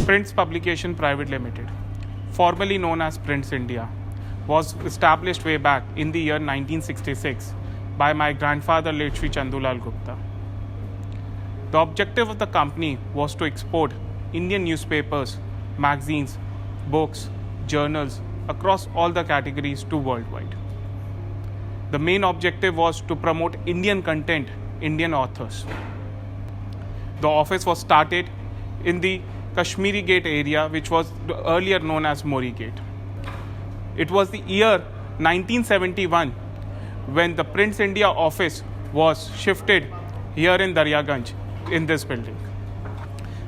Prints Publication Private Limited, formerly known as Prints India, was established way back in the year 1966 by my grandfather, late Sri Chandulal Gupta. The objective of the company was to export Indian newspapers, magazines, books, journals across all the categories to worldwide. The main objective was to promote Indian content, Indian authors. The office was started in the Kashmiri Gate area, which was earlier known as Mori Gate. It was the year 1971 when the Prints India office was shifted here in Daryaganj in this building.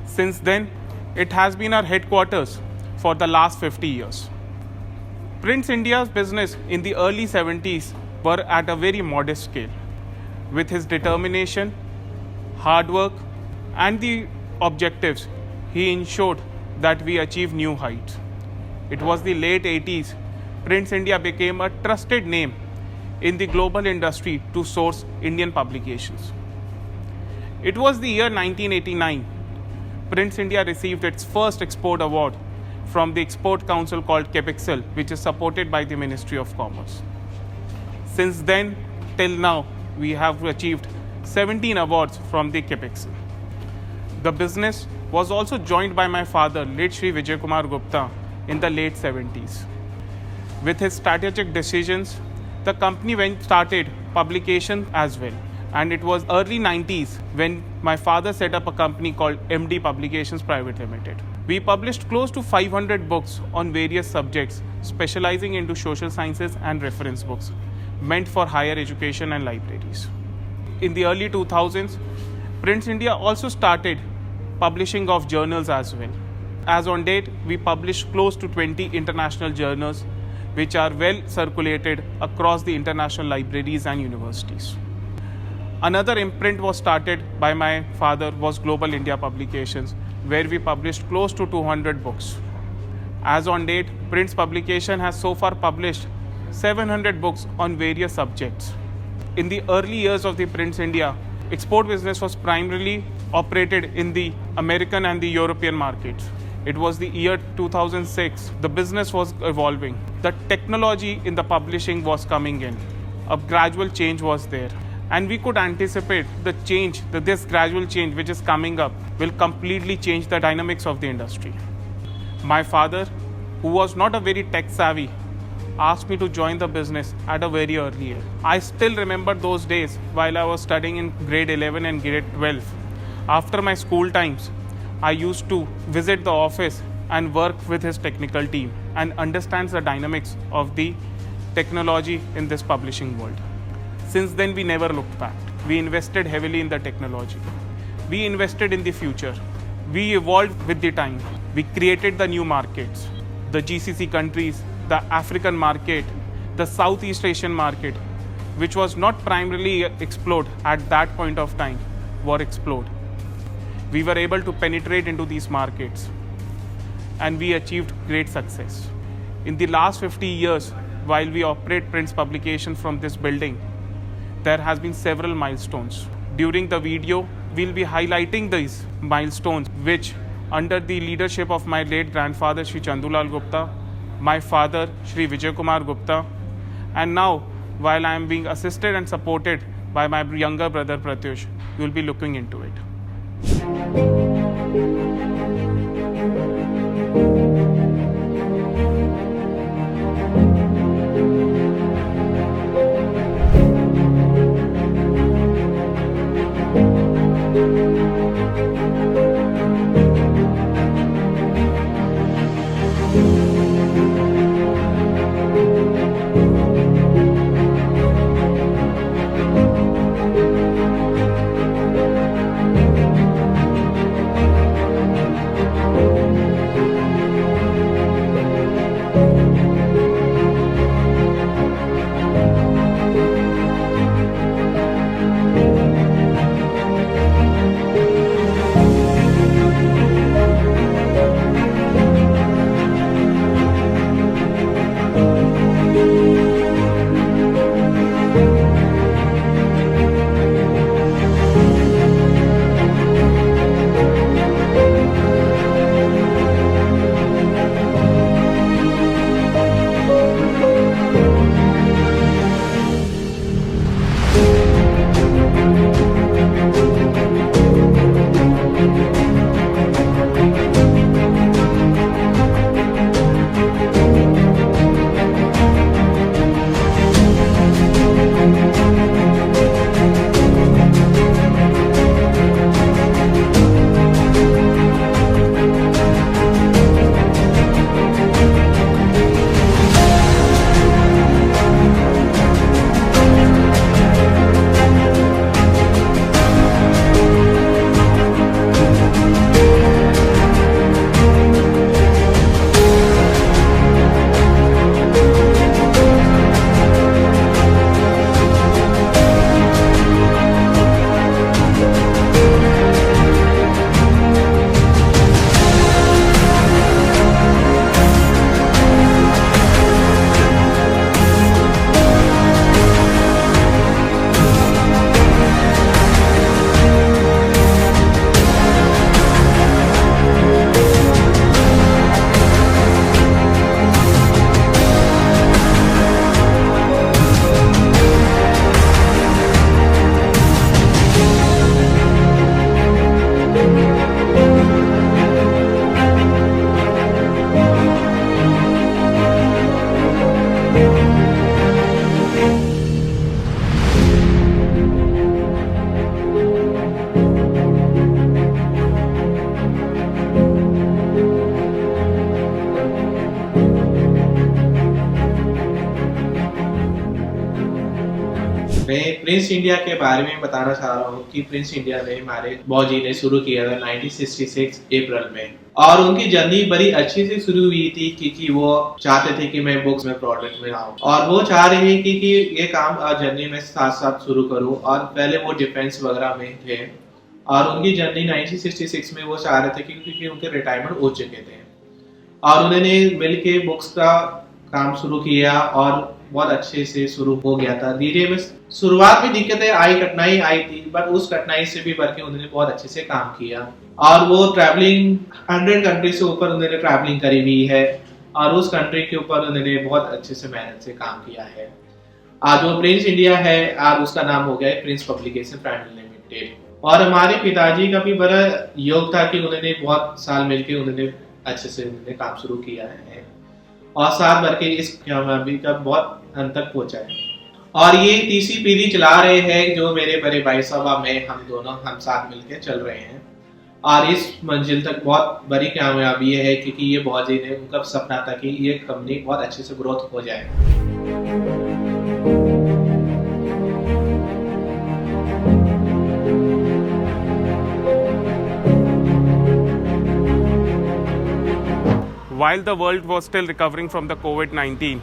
Since then, it has been our headquarters for the last 50 years. Prints India's business in the early 70s were at a very modest scale. With his determination, hard work, and the objectives, he ensured that we achieve new heights. It was the late 80s, Prints India became a trusted name in the global industry to source Indian publications. It was the year 1989, Prints India received its first export award from the export council called KEPIXL, which is supported by the Ministry of Commerce. Since then till now, we have achieved 17 awards from the KEPIXL. The business was also joined by my father, late Sri Vijay Kumar Gupta, in the late 70s. With his strategic decisions, the company started publication as well. And it was early 90s when my father set up a company called MD Publications Private Limited. We published close to 500 books on various subjects, specializing into social sciences and reference books, meant for higher education and libraries. In the early 2000s, Prints India also started publishing of journals as well. As on date, we publish close to 20 international journals, which are well circulated across the international libraries and universities. Another imprint was started by my father was Global India Publications, where we published close to 200 books. As on date, Prints Publication has so far published 700 books on various subjects. In the early years of the Prints India, export business was primarily operated in the American and the European markets. It was the year 2006. The business was evolving. The technology in the publishing was coming in. A gradual change was there. And we could anticipate the change, that this gradual change which is coming up will completely change the dynamics of the industry. My father, who was not a very tech savvy, asked me to join the business at a very early age. I still remember those days while I was studying in grade 11 and grade 12. After my school times, I used to visit the office and work with his technical team and understand the dynamics of the technology in this publishing world. Since then, we never looked back. We invested heavily in the technology. We invested in the future. We evolved with the time. We created the new markets, the GCC countries, the African market, the Southeast Asian market, which was not primarily explored at that point of time, were explored. We were able to penetrate into these markets and we achieved great success. In the last 50 years, while we operate Prints Publication from this building, there has been several milestones. During the video, we'll be highlighting these milestones, which under the leadership of my late grandfather, Sri Chandulal Gupta, my father, Sri Vijay Kumar Gupta, and now, while I am being assisted and supported by my younger brother, Pratyush, we'll be looking into it. मैं Prince India के बारे में बताना चाह रहा हूँ कि Prince India में हमारे बॉजी ने शुरू किया था 1966 अप्रैल में, और उनकी जर्नी बड़ी अच्छी से शुरू हुई थी क्योंकि वो चाहते थे कि मैं बुक्स में प्रोडक्ट में आऊँ, और वो चाह रहे हैं कि ये काम जर्नी में साथ साथ शुरू करूँ। और पहले वो डिफेंस वगैरह में थे, और उनकी जर्नी 1966 में वो चाह रहे थे क्योंकि उनके रिटायरमेंट हो चुके थे, और उन्होंने मिलके बुक्स का काम शुरू किया और बहुत अच्छे से शुरू हो गया था। धीरे में शुरुआत में दिक्कतें आई, कठिनाई आई थी, बट उस कठिनाई से भी बढ़ के उन्होंने बहुत अच्छे से काम किया, और वो ट्रैवलिंग 100 कंट्री से ऊपर उन्होंने ट्रैवलिंग करी हुई है, और उस कंट्री के ऊपर उन्होंने बहुत अच्छे से मेहनत से काम किया है। आज वो प्रिंस इंडिया है, आज उसका नाम हो गया है प्रिंस पब्लिकेशन प्राइवेट लिमिटेड। और हमारे पिताजी का भी बड़ा योग था कि उन्होंने बहुत साल मिलकर उन्होंने अच्छे से उन्होंने काम शुरू किया है, और साथ भर के इस कामयाबी का बहुत अंत तक पहुंचा है। और ये तीसरी पीढ़ी चला रहे हैं, जो मेरे बड़े भाई साहब मैं हम साथ मिलकर चल रहे हैं, और इस मंजिल तक बहुत बड़ी कामयाबी है क्योंकि ये बहुत ही उनका सपना था कि ये कंपनी बहुत अच्छे से ग्रोथ हो जाए। While the world was still recovering from the COVID-19,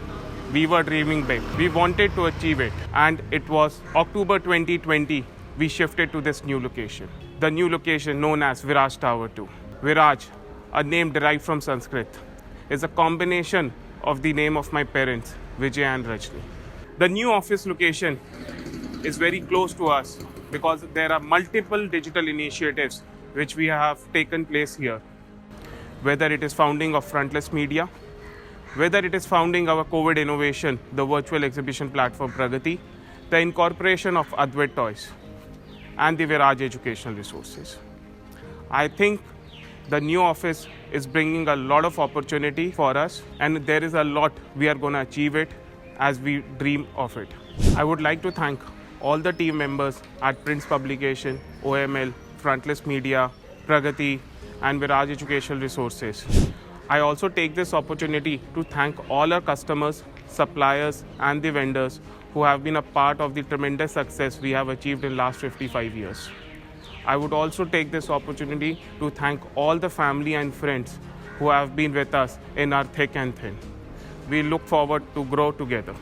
we were dreaming big. We wanted to achieve it. And it was October 2020, we shifted to this new location. The new location known as Viraj Tower 2. Viraj, a name derived from Sanskrit, is a combination of the name of my parents, Vijay and Rajni. The new office location is very close to us because there are multiple digital initiatives which we have taken place here. Whether it is founding of Frontless Media, whether it is founding our COVID innovation, the virtual exhibition platform Pragati, the incorporation of Advait Toys, and the Viraj Educational Resources. I think the new office is bringing a lot of opportunity for us, and there is a lot we are going to achieve it as we dream of it. I would like to thank all the team members at Prince Publication, OML, Frontless Media, Pragati, and Viraj Educational Resources. I also take this opportunity to thank all our customers, suppliers, and the vendors who have been a part of the tremendous success we have achieved in the last 55 years. I would also take this opportunity to thank all the family and friends who have been with us in our thick and thin. We look forward to grow together.